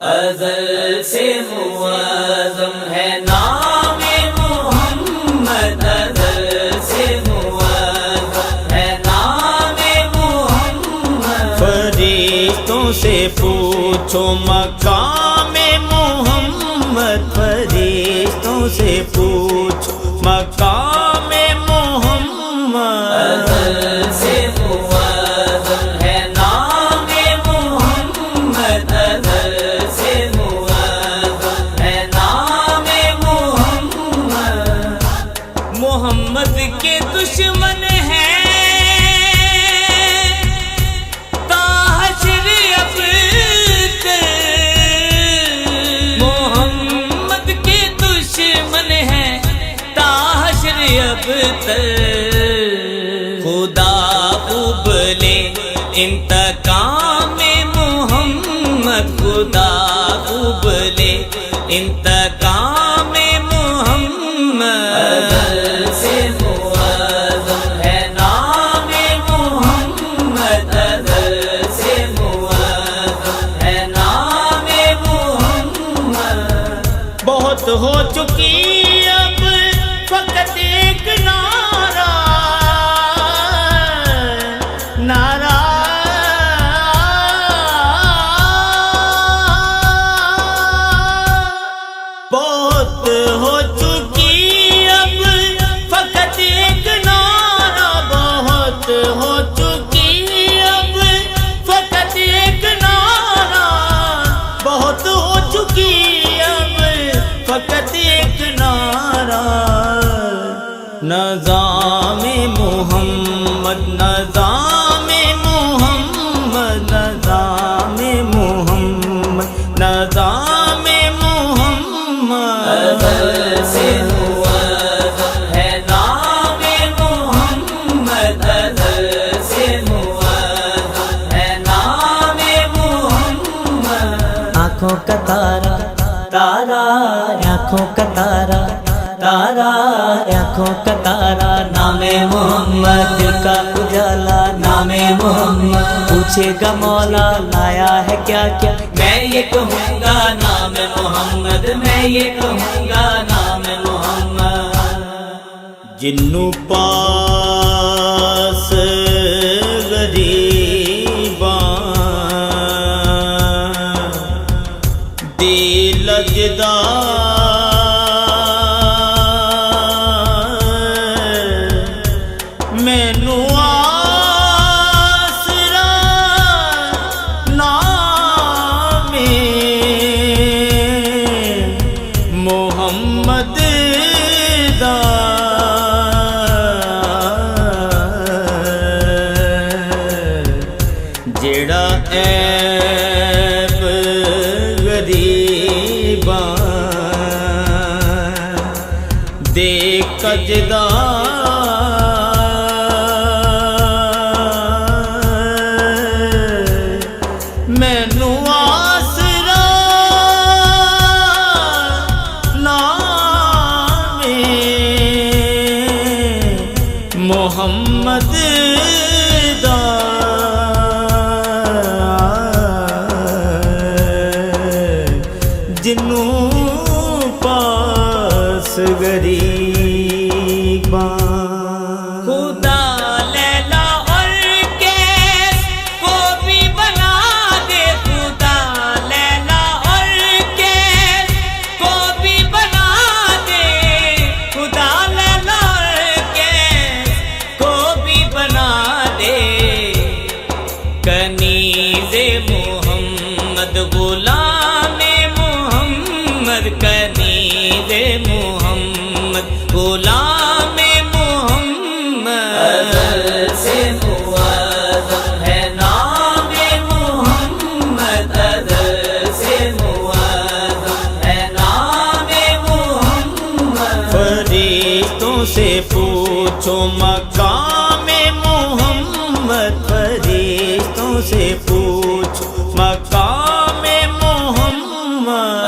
ازل سے معظم ہے نام محمد، ازل سے معظم ہے نام محمد۔ فرشتوں سے پوچھو مقام محمد، فرشتوں سے پوچھو مقام محمد۔ ازل سے معظم ہے نام محمد، ازل سے معظم ہے نام محمد۔ محمد کے دشمن ہیں تا حشر ابتر، محمد کے دشمن ہیں تا حشر ابتر۔ خدا خوب لے انتقام محمد، خدا خوب لے انتقام محمد۔ ازل سے معظم ہے نام محمد، ازل سے معظم ہے نام محمد۔ بہت ہو چکی اب فقط ایک نعرہ، نعرہ بہت ہو چکی اب فقط ایک نعرہ، بہت ہو چکی اب فقط ایک نعرہ، بہت ہو چکی اب فقط ایک نعرہ۔ نظام محمد، نظام محمد، نظام محمد، نظام محمد۔ ازل سے معظم ہے نام محمد، ازل سے معظم ہے نام محمد۔ آنکھوں کا تارا تارا، آنکھوں کا تارا تارا، آنکھوں کا تارا نام محمد، دل کا اجالا نام محمد۔ پوچھے گا مولا لایا ہے کیا کیا، میں یہ کہوں گا نام محمد، میں یہ کہوں گا نام محمد۔ جنوں پاس غریباں دل لجدا، مینوں آسرا نام محمد دا، جیڑا عیب غریباں دے کجدا، مینوں آسرا نام محمد دا۔ جنوں پاس غریباں خدا لیلا اور کیس کو بھی بنا دے، خدا لیلا اور کیس کو بھی بنا دے، خدا لیلا اور کیس کو بھی بنا دے۔ کنیز محمد غلام محمد، کنیز محمد غلام محمد۔ ازل سے معظم ہے نام محمد، ازل سے معظم ہے نام محمد۔ فرشتوں سے پوچھو مقام محمد، فرشتوں سے پوچھو مقام محمد۔